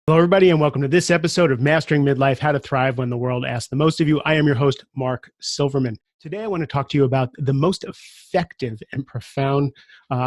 Hello, everybody, and welcome to this episode of Mastering Midlife, How to Thrive When the World Asks the Most of You. I am your host, Mark Silverman. Today, I want to talk to you about the most effective and profound,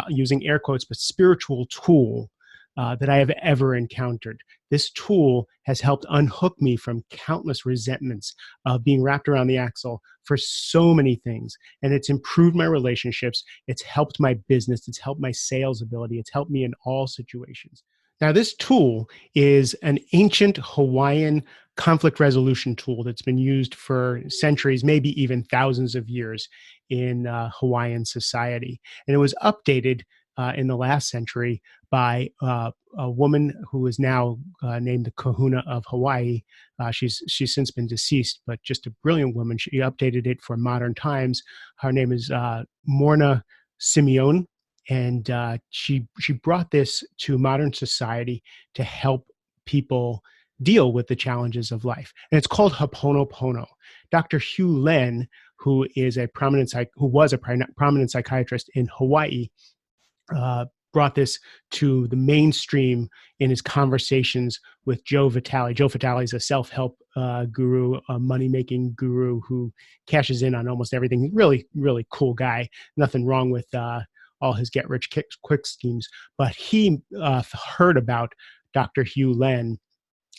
using air quotes, but spiritual tool that I have ever encountered. This tool has helped unhook me from countless resentments of being wrapped around the axle for so many things. And it's improved my relationships. It's helped my business. It's helped my sales ability. It's helped me in all situations. Now, this tool is an ancient Hawaiian conflict resolution tool that's been used for centuries, maybe even thousands of years in Hawaiian society. And it was updated in the last century by a woman who is now named the Kahuna of Hawaii. She's since been deceased, but just a brilliant woman. She updated it for modern times. Her name is Morna Simeone. And she brought this to modern society to help people deal with the challenges of life. And it's called Ho'oponopono. Dr. Hew Len, who was a prominent psychiatrist in Hawaii, brought this to the mainstream in his conversations with Joe Vitale. Joe Vitale is a self-help guru, a money-making guru who cashes in on almost everything. Really, really cool guy. Nothing wrong with all his get-rich-quick schemes. But he heard about Dr. Hew Len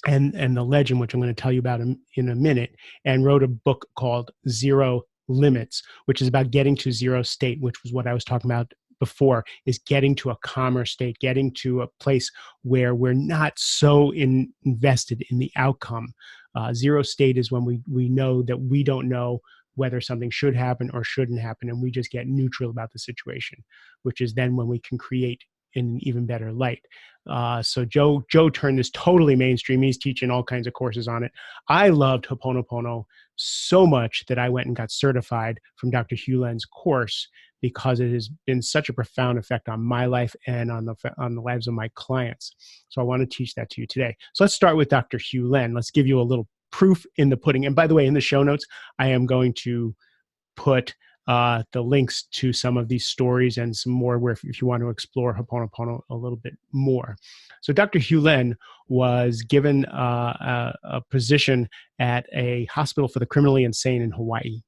and the legend, which I'm going to tell you about in a minute, and wrote a book called Zero Limits, which is about getting to zero state, which was what I was talking about before, is getting to a calmer state, getting to a place where we're not so invested in the outcome. Zero state is when we know that we don't know whether something should happen or shouldn't happen, and we just get neutral about the situation, which is then when we can create in an even better light. So Joe turned this totally mainstream. He's teaching all kinds of courses on it. I loved Ho'oponopono so much that I went and got certified from Dr. Hew Len's course, because it has been such a profound effect on my life and on the lives of my clients. So I want to teach that to you today. So let's start with Dr. Hew Len. Let's give you a little proof in the pudding. And by the way, in the show notes, I am going to put the links to some of these stories and some more where if you want to explore Ho'oponopono a little bit more. So Dr. Hew Len was given a position at a hospital for the criminally insane in Hawaii.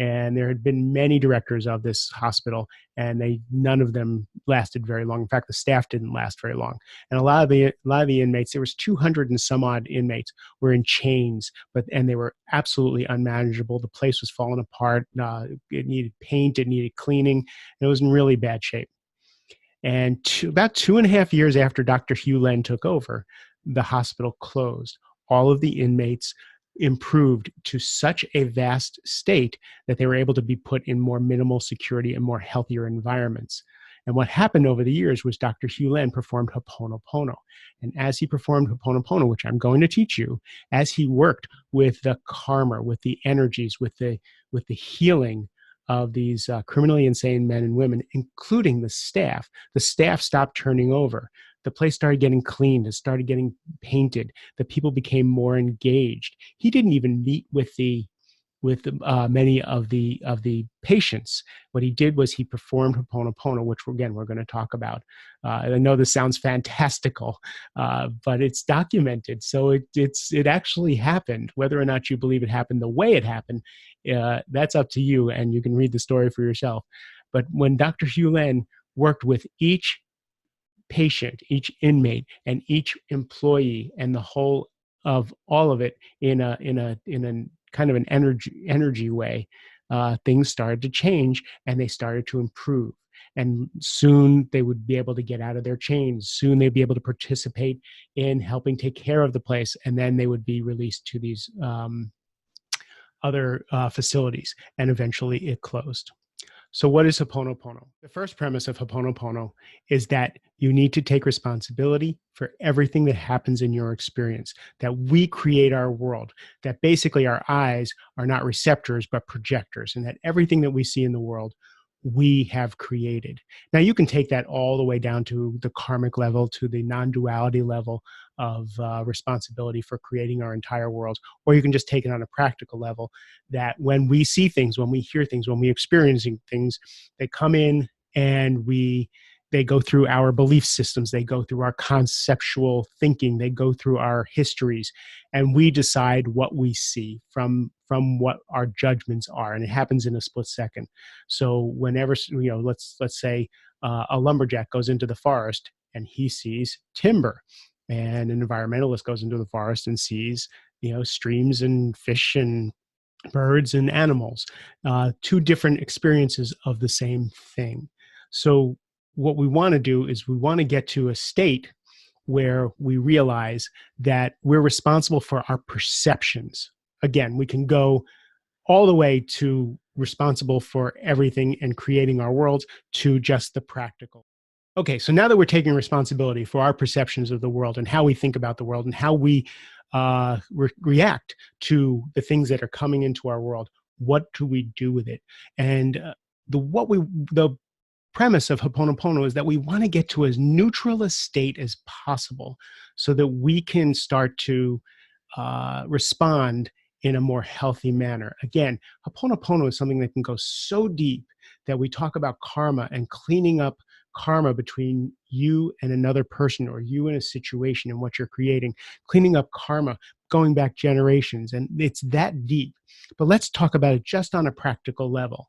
And there had been many directors of this hospital, and none of them lasted very long. In fact, the staff didn't last very long. And a lot of the inmates, there was 200 and some odd inmates, were in chains, and they were absolutely unmanageable. The place was falling apart. It needed paint. It needed cleaning. And it was in really bad shape. And about 2.5 years after Dr. Hew Len took over, the hospital closed. All of the inmates improved to such a vast state that they were able to be put in more minimal security and more healthier environments. And what happened over the years was Dr. Hew Len performed Ho'oponopono. And as he performed Ho'oponopono, which I'm going to teach you, as he worked with the karma, with the energies, with the healing of these criminally insane men and women, including the staff stopped turning over. The place started getting cleaned. It started getting painted. The people became more engaged. He didn't even meet with many of the patients. What he did was he performed Ho'oponopono, which again we're going to talk about. And I know this sounds fantastical, but it's documented, so it actually happened. Whether or not you believe it happened the way it happened, that's up to you, and you can read the story for yourself. But when Dr. Hew Len worked with each patient, each inmate, and each employee, and the whole of all of it in a kind of an energy way, things started to change and they started to improve. And soon they would be able to get out of their chains. Soon they'd be able to participate in helping take care of the place, and then they would be released to these other facilities, and eventually it closed. So what is Ho'oponopono? The first premise of Ho'oponopono is that you need to take responsibility for everything that happens in your experience, that we create our world, that basically our eyes are not receptors but projectors, and that everything that we see in the world we have created. Now, you can take that all the way down to the karmic level, to the non-duality level of responsibility for creating our entire world, or you can just take it on a practical level, that when we see things, when we hear things, when we experience things, they come in and we they go through our belief systems, they go through our conceptual thinking, they go through our histories, and we decide what we see from what our judgments are, and it happens in a split second. So whenever, let's say a lumberjack goes into the forest and he sees timber, and an environmentalist goes into the forest and sees streams and fish and birds and animals, two different experiences of the same thing. So what we want to do is we want to get to a state where we realize that we're responsible for our perceptions. Again, we can go all the way to responsible for everything and creating our worlds, to just the practical. Okay, so now that we're taking responsibility for our perceptions of the world and how we think about the world and how we react to the things that are coming into our world, what do we do with it? And the premise of Ho'oponopono is that we want to get to as neutral a state as possible so that we can start to respond in a more healthy manner. Again, Ho'oponopono is something that can go so deep that we talk about karma and cleaning up karma between you and another person, or you in a situation and what you're creating, cleaning up karma going back generations. And it's that deep. But let's talk about it just on a practical level.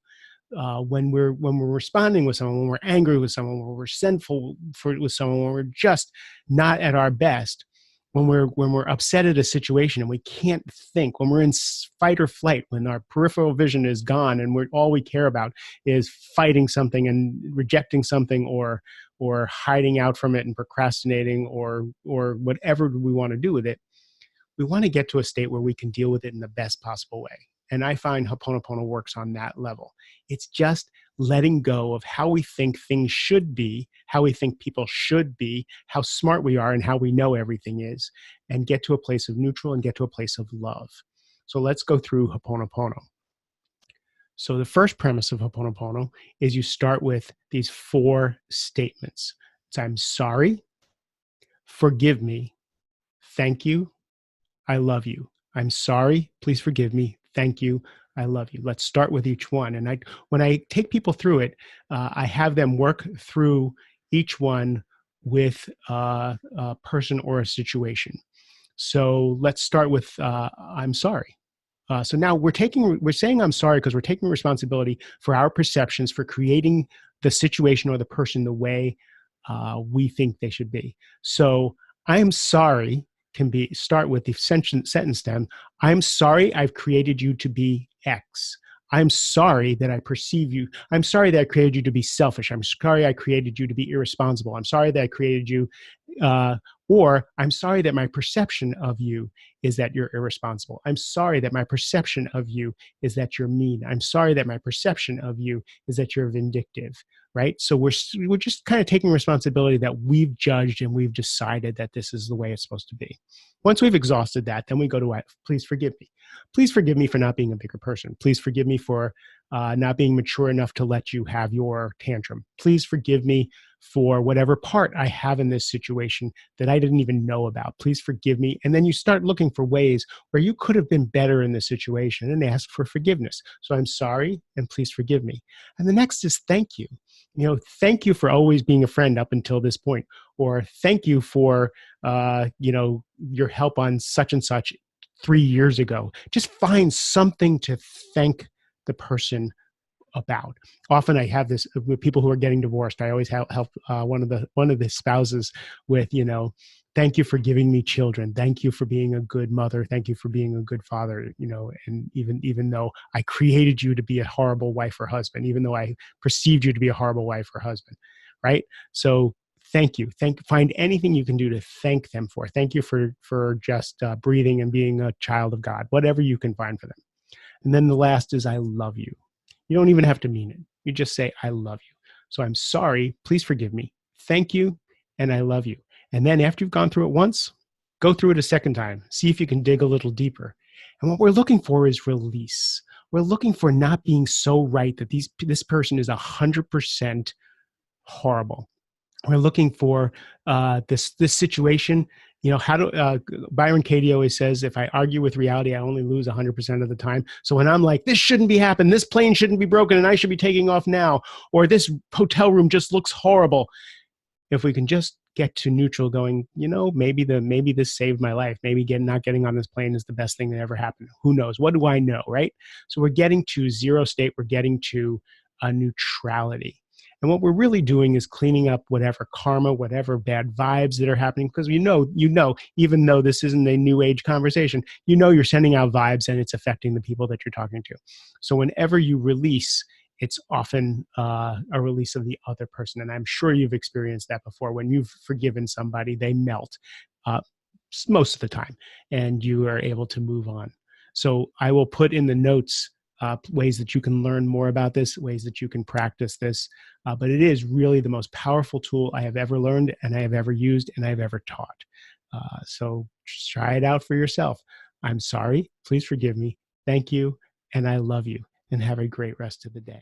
When we're responding with someone, when we're angry with someone, when we're resentful with someone, when we're just not at our best, when we're upset at a situation and we can't think, when we're in fight or flight, when our peripheral vision is gone and all we care about is fighting something and rejecting something, or hiding out from it and procrastinating, or whatever we want to do with it, we want to get to a state where we can deal with it in the best possible way. And I find Ho'oponopono works on that level. It's just letting go of how we think things should be, how we think people should be, how smart we are and how we know everything is, and get to a place of neutral and get to a place of love. So let's go through Ho'oponopono. So the first premise of Ho'oponopono is you start with these 4 statements. It's I'm sorry, forgive me, thank you, I love you. I'm sorry, please forgive me, thank you, I love you. Let's start with each one. And when I take people through it, I have them work through each one with a person or a situation. So let's start with I'm sorry. So now we're saying I'm sorry because we're taking responsibility for our perceptions, for creating the situation or the person the way we think they should be. So I am sorry can start with the sentence stem. I'm sorry I've created you to be X. I'm sorry that I perceive you. I'm sorry that I created you to be selfish. I'm sorry I created you to be irresponsible. I'm sorry that I created you, or I'm sorry that my perception of you is that you're irresponsible. I'm sorry that my perception of you is that you're mean. I'm sorry that my perception of you is that you're vindictive, right? So we're just kind of taking responsibility that we've judged and we've decided that this is the way it's supposed to be. Once we've exhausted that, then we go to please forgive me. Please forgive me for not being a bigger person. Please forgive me for not being mature enough to let you have your tantrum. Please forgive me for whatever part I have in this situation that I didn't even know about. Please forgive me. And then you start looking for ways where you could have been better in this situation and ask for forgiveness. So I'm sorry and please forgive me. And the next is thank you. Thank you for always being a friend up until this point, or thank you for, your help on such and such 3 years ago. Just find something to thank the person about. Often I have this with people who are getting divorced. I always help one of the spouses with, thank you for giving me children. Thank you for being a good mother. Thank you for being a good father. And even though I created you to be a horrible wife or husband, even though I perceived you to be a horrible wife or husband, right? So thank you. Find anything you can do to thank them for. Thank you for just breathing and being a child of God. Whatever you can find for them. And then the last is I love you. You don't even have to mean it. You just say, I love you. So I'm sorry, please forgive me. Thank you, and I love you. And then after you've gone through it once, go through it a second time. See if you can dig a little deeper. And what we're looking for is release. We're looking for not being so right that this person is 100% horrible. We're looking for this situation. You know, how do Byron Katie always says, if I argue with reality, I only lose 100% of the time. So when I'm like, this shouldn't be happening, this plane shouldn't be broken, and I should be taking off now, or this hotel room just looks horrible, if we can just get to neutral, going, maybe this saved my life. Maybe not getting on this plane is the best thing that ever happened. Who knows? What do I know, right? So we're getting to zero state. We're getting to a neutrality. And what we're really doing is cleaning up whatever karma, whatever bad vibes that are happening, because even though this isn't a new age conversation, you're sending out vibes and it's affecting the people that you're talking to. So whenever you release, it's often a release of the other person. And I'm sure you've experienced that before. When you've forgiven somebody, they melt uh, most of the time, and you are able to move on. So I will put in the notes ways that you can learn more about this, ways that you can practice this. But it is really the most powerful tool I have ever learned, and I have ever used, and I've ever taught. So just try it out for yourself. I'm sorry. Please forgive me. Thank you. And I love you. And have a great rest of the day.